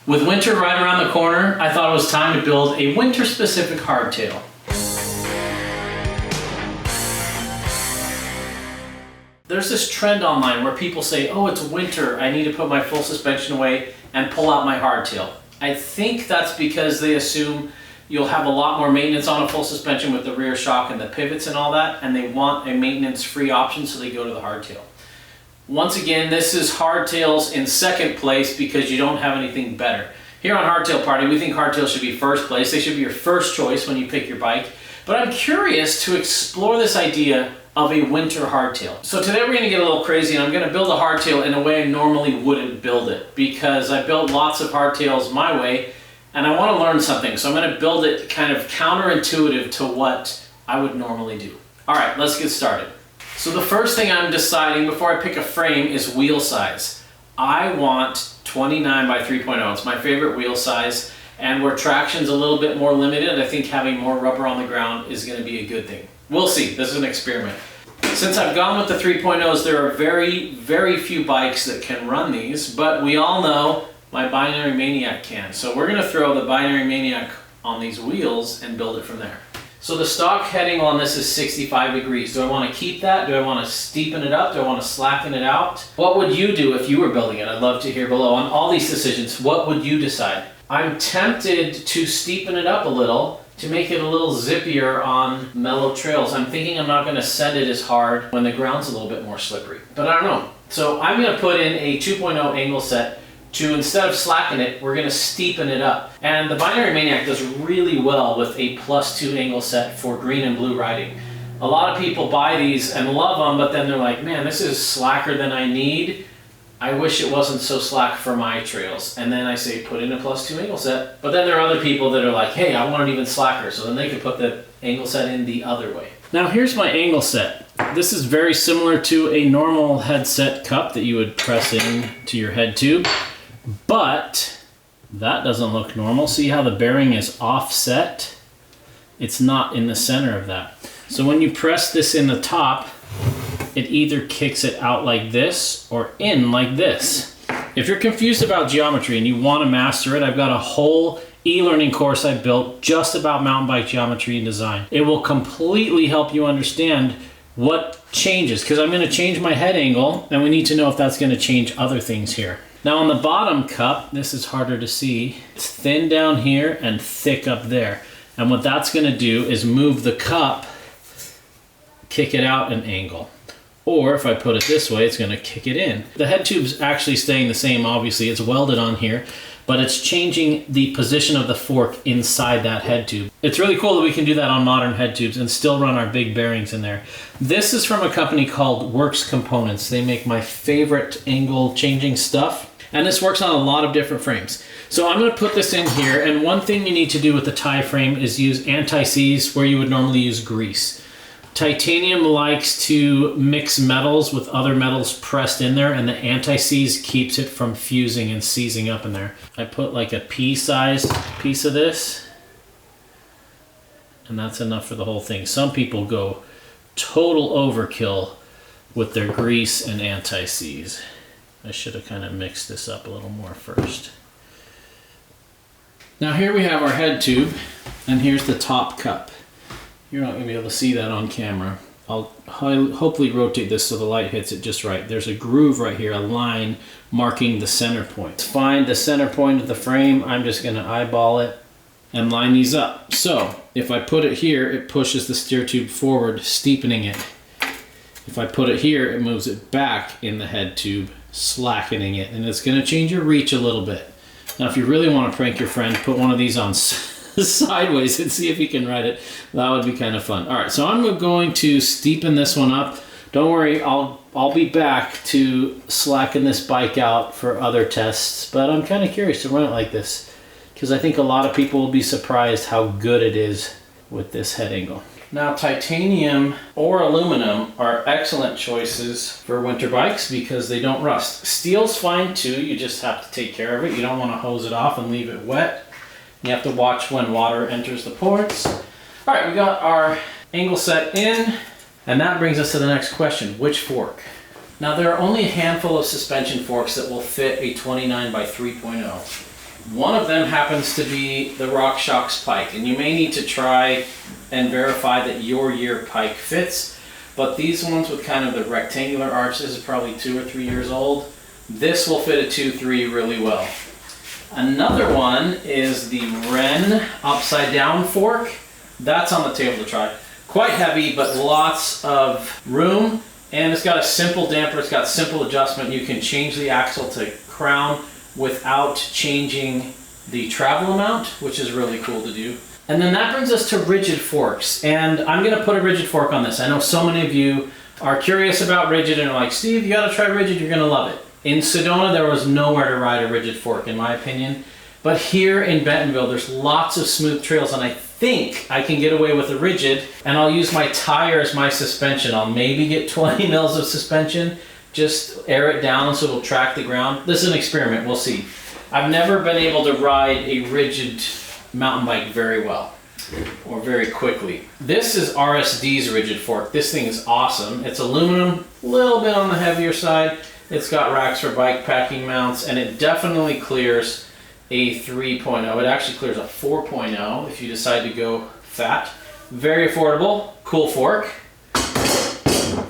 With winter right around the corner, I thought it was time to build a winter-specific hardtail. There's this trend online where people say, oh, it's winter, I need to put my full suspension away and pull out my hardtail. I think that's because they assume you'll have a lot more maintenance on a full suspension with the rear shock and the pivots and all that, and they want a maintenance-free option, so they go to the hardtail. Once again, this is hardtails in second place because you don't have anything better. Here on Hardtail Party, we think hardtails should be first place. They should be your first choice when you pick your bike. But I'm curious to explore this idea of a winter hardtail. So today we're gonna get a little crazy and I'm gonna build a hardtail in a way I normally wouldn't build it, because I built lots of hardtails my way and I wanna learn something. So I'm gonna build it kind of counterintuitive to what I would normally do. All right, let's get started. So the first thing I'm deciding before I pick a frame is wheel size. I want 29 by 3.0. It's my favorite wheel size, and where traction's a little bit more limited, I think having more rubber on the ground is gonna be a good thing. We'll see, this is an experiment. Since I've gone with the 3.0s, there are very, very few bikes that can run these, but we all know my Binary Maniac can. So we're gonna throw the Binary Maniac on these wheels and build it from there. So the stock heading on this is 65 degrees. Do I want to keep that? Do I want to steepen it up? Do I want to slacken it out? What would you do if you were building it? I'd love to hear below. On all these decisions, what would you decide? I'm tempted to steepen it up a little to make it a little zippier on mellow trails. I'm thinking I'm not going to send it as hard when the ground's a little bit more slippery. But I don't know. So I'm going to put in a 2.0 angle set to, instead of slacken it, we're going to steepen it up. And the Binary Maniac does really well with a +2 angle set for green and blue riding. A lot of people buy these and love them, but then they're like, man, this is slacker than I need. I wish it wasn't so slack for my trails. And then I say, put in a +2 angle set. But then there are other people that are like, hey, I want it even slacker. So then they can put the angle set in the other way. Now here's my angle set. This is very similar to a normal headset cup that you would press in to your head tube. But that doesn't look normal. See how the bearing is offset? It's not in the center of that. So when you press this in the top, it either kicks it out like this or in like this. If you're confused about geometry and you want to master it, I've got a whole e-learning course I built just about mountain bike geometry and design. It will completely help you understand what changes, because I'm going to change my head angle and we need to know if that's going to change other things here. Now on the bottom cup, this is harder to see, it's thin down here and thick up there. And what that's going to do is move the cup, kick it out an angle. Or if I put it this way, it's going to kick it in. The head tube's actually staying the same, obviously, it's welded on here, but it's changing the position of the fork inside that head tube. It's really cool that we can do that on modern head tubes and still run our big bearings in there. This is from a company called Works Components. They make my favorite angle changing stuff. And this works on a lot of different frames. So I'm going to put this in here, and one thing you need to do with the tie frame is use anti-seize where you would normally use grease. Titanium likes to mix metals with other metals pressed in there, and the anti-seize keeps it from fusing and seizing up in there. I put like a pea-sized piece of this, and that's enough for the whole thing. Some people go total overkill with their grease and anti-seize. I should have kind of mixed this up a little more first. Now here we have our head tube, and here's the top cup. You're not going to be able to see that on camera. I'll hopefully rotate this so the light hits it just right. There's a groove right here, a line marking the center point. To find the center point of the frame, I'm just going to eyeball it and line these up. So if I put it here, it pushes the steer tube forward, steepening it. If I put it here, it moves it back in the head tube, slackening it, and it's going to change your reach a little bit. Now if you really want to prank your friend, put one of these on sideways and see if you can ride it. That would be kind of fun. All right, so I'm going to steepen this one up. Don't worry, I'll be back to slacken this bike out for other tests, but I'm kind of curious to run it like this because I think a lot of people will be surprised how good it is with this head angle. Now titanium or aluminum are excellent choices for winter bikes because they don't rust. Steel's fine too, you just have to take care of it. You don't want to hose it off and leave it wet. You have to watch when water enters the ports. All right, we got our angle set in, and that brings us to the next question, which fork? Now there are only a handful of suspension forks that will fit a 29 by 3.0. One of them happens to be the RockShox pike, and you may need to try and verify that your year pike fits, but these ones with kind of the rectangular arches are probably 2 or 3 years old. This will fit a 2-3 really well. Another one is the Wren upside down fork. That's on the table to try. Quite heavy, but lots of room, and it's got a simple damper, it's got simple adjustment. You can change the axle to crown without changing the travel amount, which is really cool to do. And then that brings us to rigid forks, and I'm gonna put a rigid fork on this. I know so many of you are curious about rigid and are like, Steve, you gotta try rigid, you're gonna love it. In Sedona, there was nowhere to ride a rigid fork, in my opinion. But here in Bentonville, there's lots of smooth trails, and I think I can get away with a rigid, and I'll use my tire as my suspension. I'll maybe get 20 mils of suspension, just air it down so it'll track the ground. This is an experiment, we'll see. I've never been able to ride a rigid mountain bike very well, or very quickly. This is RSD's rigid fork. This thing is awesome. It's aluminum, a little bit on the heavier side. It's got racks for bike packing mounts, and it definitely clears a 3.0. It actually clears a 4.0 if you decide to go fat. Very affordable, cool fork.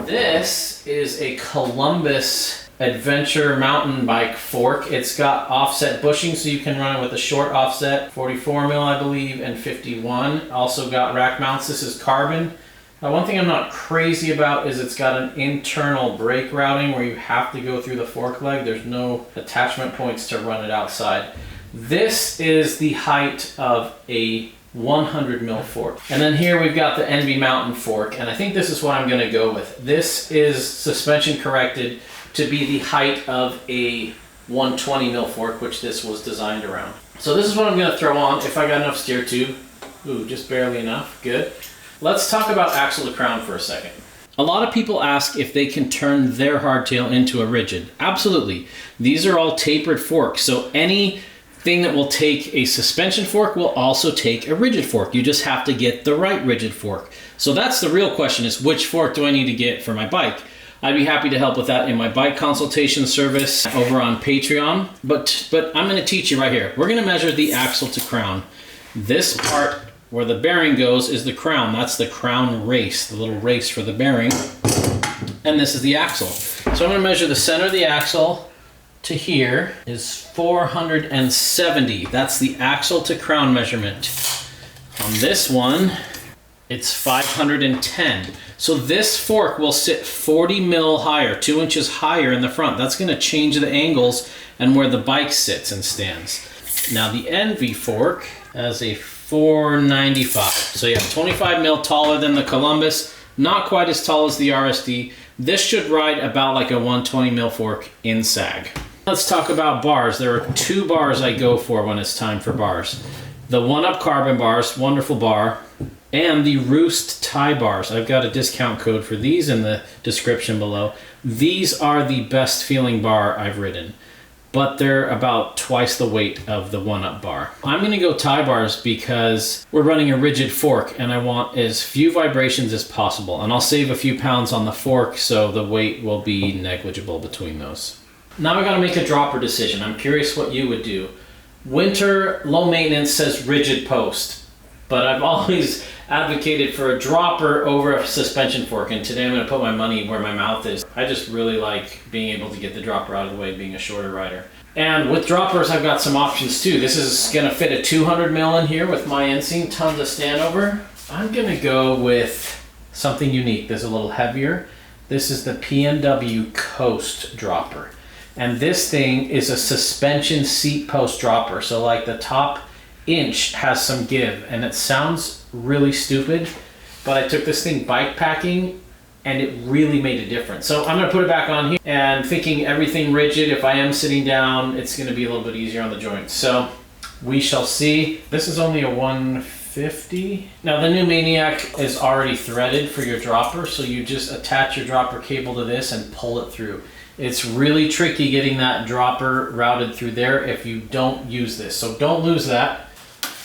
This is a Columbus Adventure mountain bike fork. It's got offset bushing, so you can run it with a short offset, 44 mil I believe, and 51. Also got rack mounts. This is carbon. One thing I'm not crazy about is it's got an internal brake routing where you have to go through the fork leg. There's no attachment points to run it outside. This is the height of a 100 mil fork. And then here we've got the Envy Mountain fork, and I think this is what I'm gonna go with. This is suspension corrected to be the height of a 120 mil fork, which this was designed around. So this is what I'm gonna throw on if I got enough steer tube. Ooh, just barely enough, good. Let's talk about axle to crown for a second. A lot of people ask if they can turn their hardtail into a rigid. Absolutely. These are all tapered forks, so anything that will take a suspension fork will also take a rigid fork. You just have to get the right rigid fork. So that's the real question, is which fork do I need to get for my bike? I'd be happy to help with that in my bike consultation service over on Patreon, but I'm gonna teach you right here. We're gonna measure the axle to crown. This part where the bearing goes is the crown. That's the crown race, the little race for the bearing. And this is the axle. So I'm gonna measure the center of the axle to here is 470. That's the axle to crown measurement. On this one, it's 510. So this fork will sit 40 mil higher, 2 inches higher in the front. That's gonna change the angles and where the bike sits and stands. Now the Envy fork has a 495. So yeah, 25 mil taller than the Columbus, not quite as tall as the RSD. This should ride about like a 120 mil fork in sag. Let's talk about bars. There are 2 bars I go for when it's time for bars. The 1-Up carbon bars, wonderful bar, and the Roost tie bars. I've got a discount code for these in the description below. These are the best feeling bar I've ridden, but they're about twice the weight of the 1-Up bar. I'm gonna go tie bars because we're running a rigid fork and I want as few vibrations as possible, and I'll save a few pounds on the fork so the weight will be negligible between those. Now I gotta make a dropper decision. I'm curious what you would do. Winter, low maintenance says rigid post, but I've always advocated for a dropper over a suspension fork, and today I'm going to put my money where my mouth is. I just really like being able to get the dropper out of the way, being a shorter rider. And with droppers, I've got some options too. This is going to fit a 200 mil in here with my inseam, tons of standover. I'm going to go with something unique. This is a little heavier. This is the P&W Coast dropper. And this thing is a suspension seat post dropper. So like the top inch has some give, and it sounds really stupid, but I took this thing bike packing and it really made a difference. So I'm gonna put it back on here, and thinking everything rigid, if I am sitting down, it's gonna be a little bit easier on the joints. So we shall see. This is only a 150. Now the new Maniac is already threaded for your dropper, so you just attach your dropper cable to this and pull it through. It's really tricky getting that dropper routed through there if you don't use this, so don't lose that.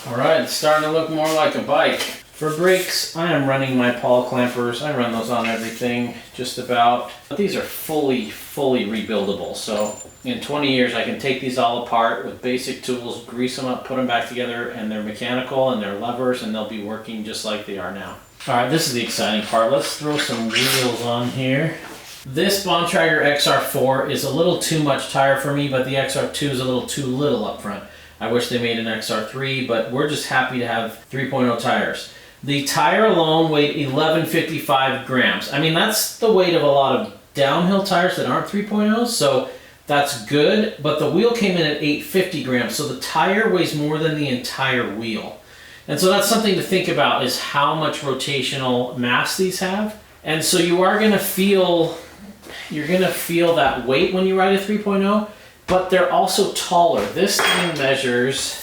All right, it's starting to look more like a bike. For brakes, I am running my pawl clampers. I run those on everything, just about. But these are fully rebuildable, so in 20 years I can take these all apart with basic tools, grease them up, put them back together, and they're mechanical and they're levers, and they'll be working just like they are now. All right, this is the exciting part. Let's throw some wheels on here. This Bontrager XR4 is a little too much tire for me, but the XR2 is a little too little up front. I wish they made an XR3, but we're just happy to have 3.0 tires. The tire alone weighed 1155 grams. I mean, that's the weight of a lot of downhill tires that aren't 3.0s, so that's good, but the wheel came in at 850 grams, so the tire weighs more than the entire wheel. And so that's something to think about, is how much rotational mass these have. And so you are gonna feel, you're gonna feel that weight when you ride a 3.0, but they're also taller. This thing measures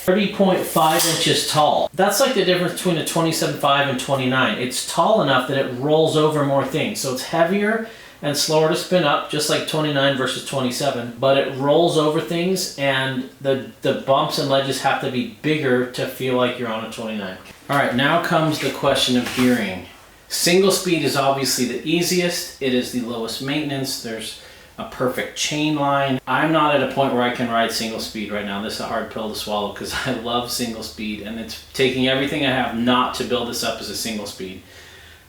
30.5 inches tall. That's like the difference between a 27.5 and 29. It's tall enough that it rolls over more things. So it's heavier and slower to spin up, just like 29 versus 27, but it rolls over things, and the bumps and ledges have to be bigger to feel like you're on a 29. All right, now comes the question of gearing. Single speed is obviously the easiest. It is the lowest maintenance. There's a perfect chain line. I'm not at a point where I can ride single speed right now. This is a hard pill to swallow because I love single speed, and it's taking everything I have not to build this up as a single speed.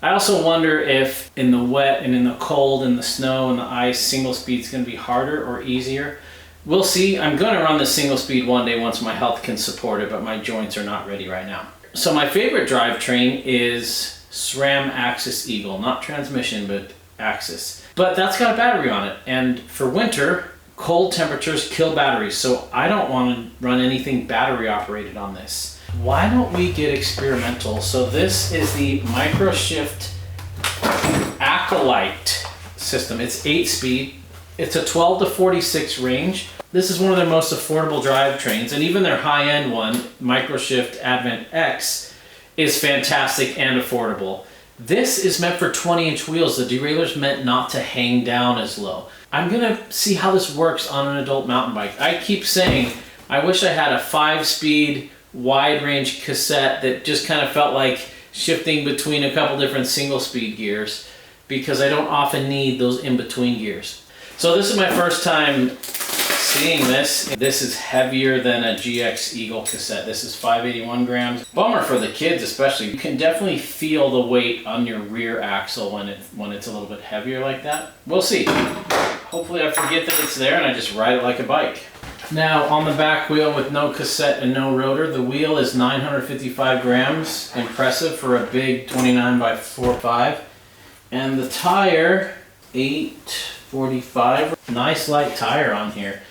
I also wonder if in the wet and in the cold and the snow and the ice, single speed is going to be harder or easier. We'll see. I'm going to run the single speed one day once my health can support it, but my joints are not ready right now. So my favorite drivetrain is SRAM Axis Eagle, not transmission, but Axis. But that's got a battery on it, and for winter, cold temperatures kill batteries, so I don't want to run anything battery operated on this. Why don't we get experimental? So this is the Microshift Acolyte system. It's 8-speed. It's a 12 to 46 range. This is one of their most affordable drivetrains, and even their high-end one, Microshift Advent X, is fantastic and affordable. This is meant for 20-inch wheels. The derailleur's meant not to hang down as low. I'm gonna see how this works on an adult mountain bike. I keep saying, I wish I had a 5-speed wide range cassette that just kind of felt like shifting between a couple different single speed gears, because I don't often need those in-between gears. So this is my first time seeing this. This is heavier than a GX Eagle cassette. This is 581 grams. Bummer for the kids especially. You can definitely feel the weight on your rear axle when it's a little bit heavier like that. We'll see. Hopefully I forget that it's there and I just ride it like a bike. Now on the back wheel with no cassette and no rotor, the wheel is 955 grams. Impressive for a big 29 by 4.5. And the tire, 845. Nice light tire on here.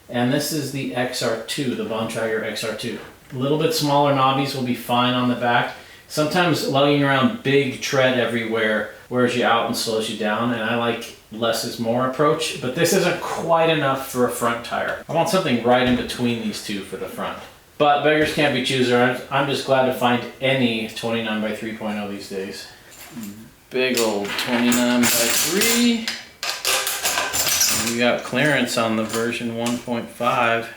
And this is the XR2, the Bontrager XR2. A little bit smaller knobbies will be fine on the back. Sometimes lugging around big tread everywhere wears you out and slows you down, and I like less is more approach, but this isn't quite enough for a front tire. I want something right in between these two for the front. But beggars can't be choosers. I'm just glad to find any 29 by 3.0 these days. Big old 29 by 3. We got clearance on the version 1.5.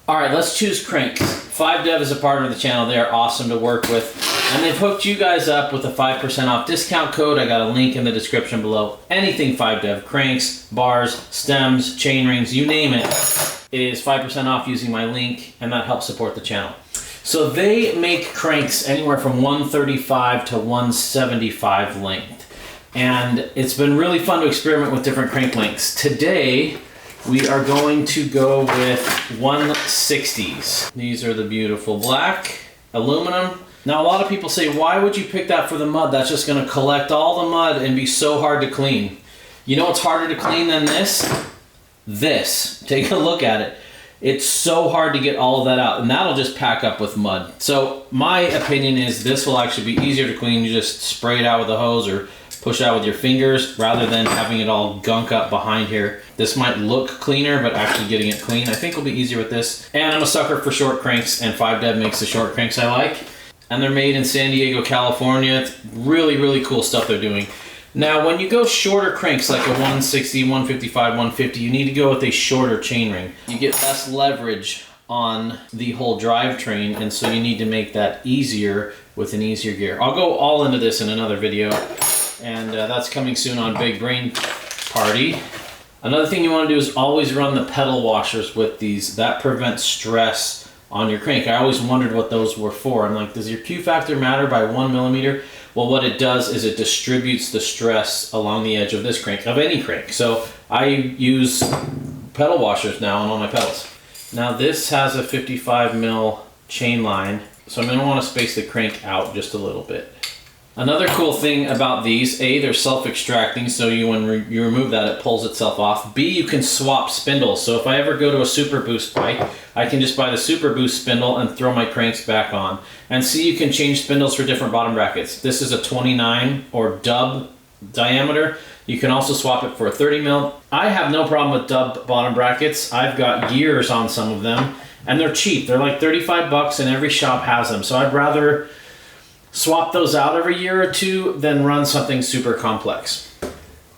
All right, let's choose cranks. 5Dev is a partner of the channel. They're awesome to work with. And they've hooked you guys up with a 5% off discount code. I got a link in the description below. Anything 5Dev, cranks, bars, stems, chain rings, you name it, is 5% off using my link, and that helps support the channel. So they make cranks anywhere from 135 to 175 length. And it's been really fun to experiment with different crank lengths. Today, we are going to go with 160s. These are the beautiful black, aluminum. Now a lot of people say, why would you pick that for the mud? That's just gonna collect all the mud and be so hard to clean. You know what's harder to clean than this? This, take a look at it. It's so hard to get all of that out, and that'll just pack up with mud. So my opinion is this will actually be easier to clean. You just spray it out with a hose or push it out with your fingers rather than having it all gunk up behind here. This might look cleaner, but actually getting it clean I think will be easier with this. And I'm a sucker for short cranks, and 5Dev makes the short cranks I like. And they're made in San Diego, California. It's really, really cool stuff they're doing. Now, when you go shorter cranks like a 160, 155, 150, you need to go with a shorter chain ring. You get less leverage on the whole drivetrain, and so you need to make that easier with an easier gear. I'll go all into this in another video, and that's coming soon on Big Brain Party. Another thing you want to do is always run the pedal washers with these. That prevents stress on your crank. I always wondered what those were for. I'm like, does your Q factor matter by 1 millimeter? Well, what it does is it distributes the stress along the edge of this crank, of any crank. So I use pedal washers now on all my pedals. Now this has a 55 mil chain line, so I'm going to want to space the crank out just a little bit. Another cool thing about these, A, they're self-extracting, so when you remove that, it pulls itself off. B, you can swap spindles. So if I ever go to a Super Boost bike, I can just buy the Super Boost spindle and throw my cranks back on. And C, you can change spindles for different bottom brackets. This is a 29 or dub diameter. You can also swap it for a 30 mil. I have no problem with dub bottom brackets. I've got years on some of them, and they're cheap. They're like 35 bucks, and every shop has them. So I'd rather swap those out every year or two than run something super complex.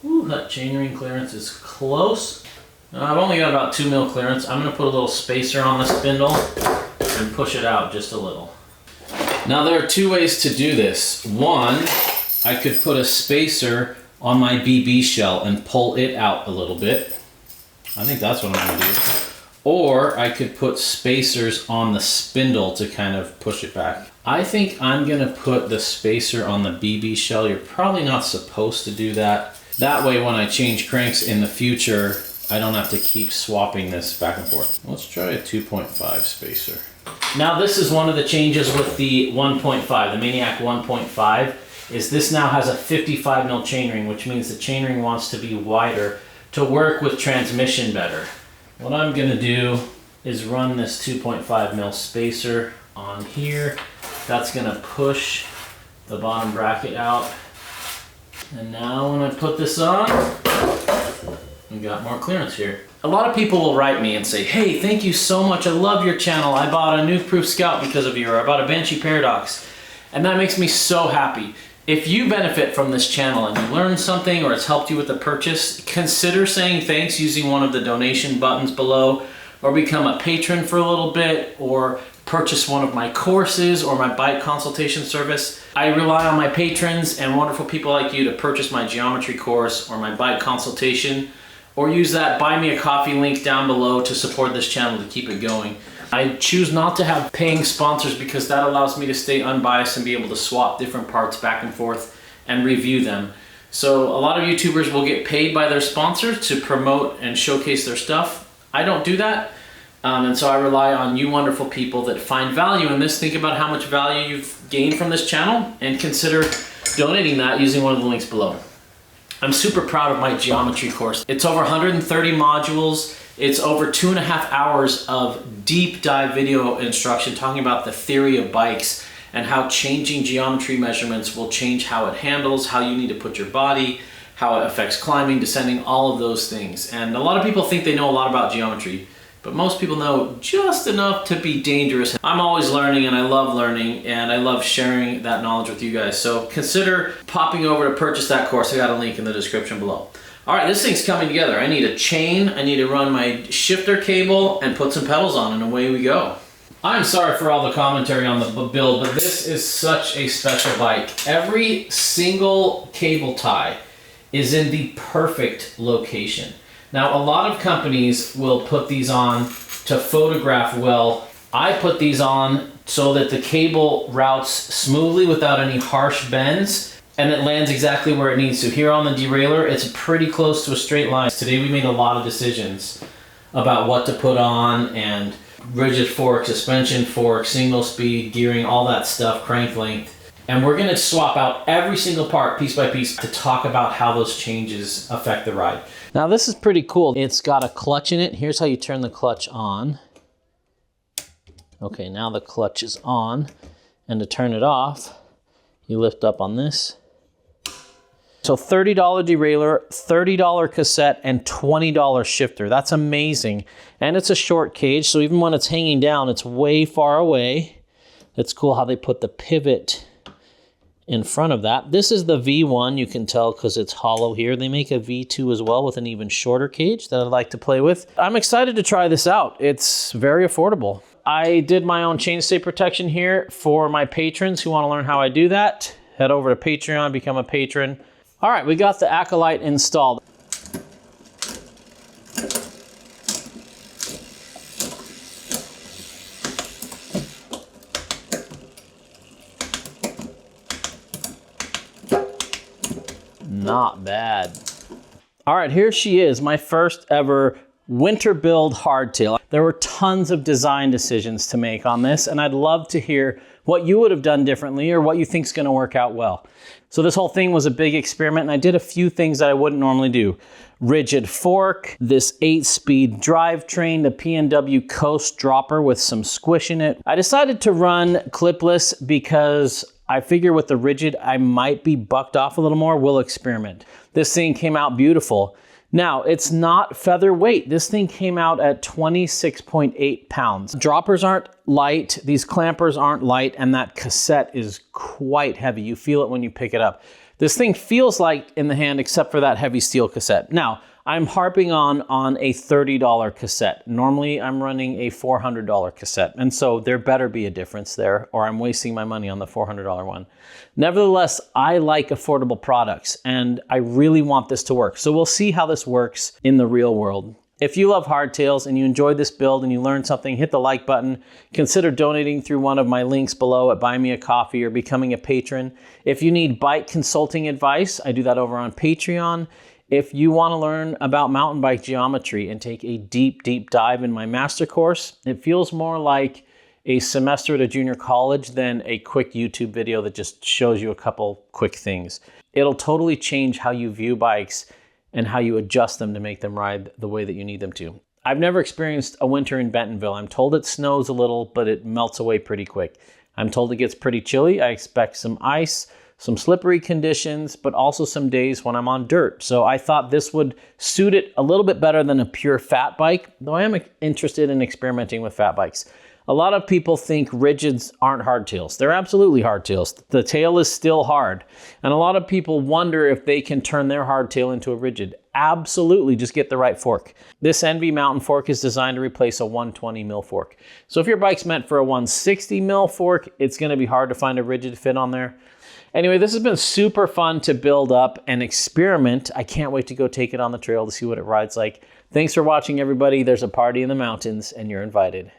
Ooh, that chainring clearance is close. I've only got about 2 mil clearance. I'm gonna put a little spacer on the spindle and push it out just a little. Now there are two ways to do this. One, I could put a spacer on my BB shell and pull it out a little bit. I think that's what I'm gonna do. Or I could put spacers on the spindle to kind of push it back. I think I'm gonna put the spacer on the BB shell. You're probably not supposed to do that. That way when I change cranks in the future, I don't have to keep swapping this back and forth. Let's try a 2.5 spacer. Now this is one of the changes with the 1.5, the Maniac 1.5, is this now has a 55 mil chainring, which means the chainring wants to be wider to work with transmission better. What I'm gonna do is run this 2.5 mil spacer on here. That's gonna push the bottom bracket out. And now when I put this on, we got more clearance here. A lot of people will write me and say, hey, thank you so much. I love your channel. I bought a Nuke Proof Scout because of you, or I bought a Banshee Paradox. And that makes me so happy. If you benefit from this channel and you learn something or it's helped you with the purchase, consider saying thanks using one of the donation buttons below, or become a patron for a little bit, or purchase one of my courses or my bike consultation service. I rely on my patrons and wonderful people like you to purchase my geometry course or my bike consultation, or use that buy me a coffee link down below to support this channel to keep it going. I choose not to have paying sponsors because that allows me to stay unbiased and be able to swap different parts back and forth and review them. So a lot of YouTubers will get paid by their sponsors to promote and showcase their stuff. I don't do that. And so I rely on you wonderful people that find value in this. Think about how much value you've gained from this channel and consider donating that using one of the links below. I'm super proud of my geometry course. It's over 130 modules. It's over 2.5 hours of deep dive video instruction talking about the theory of bikes and how changing geometry measurements will change how it handles, how you need to put your body, how it affects climbing, descending, all of those things. And a lot of people think they know a lot about geometry, but most people know just enough to be dangerous. I'm always learning, and I love learning, and I love sharing that knowledge with you guys. So consider popping over to purchase that course. I got a link in the description below. All right, this thing's coming together. I need a chain, I need to run my shifter cable, and put some pedals on, and away we go. I'm sorry for all the commentary on the build, but this is such a special bike. Every single cable tie is in the perfect location. Now, a lot of companies will put these on to photograph well. I put these on so that the cable routes smoothly without any harsh bends, and it lands exactly where it needs to. Here on the derailleur, it's pretty close to a straight line. Today we made a lot of decisions about what to put on, and rigid fork, suspension fork, single speed, gearing, all that stuff, crank length. And we're gonna swap out every single part piece by piece to talk about how those changes affect the ride. Now this is pretty cool. It's got a clutch in it. Here's how you turn the clutch on. Okay, now the clutch is on. And to turn it off, you lift up on this. So $30 derailleur, $30 cassette, and $20 shifter. That's amazing. And it's a short cage, so even when it's hanging down, it's way far away. It's cool how they put the pivot in front of that. This is the V1, you can tell because it's hollow here. They make a V2 as well with an even shorter cage that I'd like to play with. I'm excited to try this out. It's very affordable. I did my own chainstay protection here for my patrons who want to learn how I do that. Head over to Patreon, become a patron. All right, we got the Acolyte installed. Not bad. All right, here she is, my first ever winter build hardtail. There were tons of design decisions to make on this, and I'd love to hear what you would have done differently or what you think is going to work out well. So this whole thing was a big experiment, and I did a few things that I wouldn't normally do. Rigid fork, this 8-speed drivetrain, the P&W Coast dropper with some squish in it. I decided to run clipless because I figure with the rigid, I might be bucked off a little more. We'll experiment. This thing came out beautiful. Now, it's not featherweight. This thing came out at 26.8 pounds. Droppers aren't light, these clampers aren't light, and that cassette is quite heavy. You feel it when you pick it up. This thing feels light in the hand except for that heavy steel cassette. Now, I'm harping on a $30 cassette. Normally, I'm running a $400 cassette, and so there better be a difference there, or I'm wasting my money on the $400 one. Nevertheless, I like affordable products, and I really want this to work. So we'll see how this works in the real world. If you love hardtails and you enjoyed this build and you learned something, hit the like button. Consider donating through one of my links below at Buy Me a Coffee or becoming a patron. If you need bike consulting advice, I do that over on Patreon. If you want to learn about mountain bike geometry and take a deep dive in my master course, it feels more like a semester at a junior college than a quick YouTube video that just shows you a couple quick things. It'll totally change how you view bikes and how you adjust them to make them ride the way that you need them to. I've never experienced a winter in Bentonville. I'm told it snows a little, but it melts away pretty quick. I'm told it gets pretty chilly. I expect some ice, some slippery conditions, but also some days when I'm on dirt. So I thought this would suit it a little bit better than a pure fat bike, though I am interested in experimenting with fat bikes. A lot of people think rigids aren't hardtails. They're absolutely hardtails. The tail is still hard. And a lot of people wonder if they can turn their hardtail into a rigid. Absolutely, just get the right fork. This Envy mountain fork is designed to replace a 120 mil fork. So if your bike's meant for a 160 mil fork, it's gonna be hard to find a rigid fit on there. Anyway, this has been super fun to build up and experiment. I can't wait to go take it on the trail to see what it rides like. Thanks for watching, everybody. There's a party in the mountains and you're invited.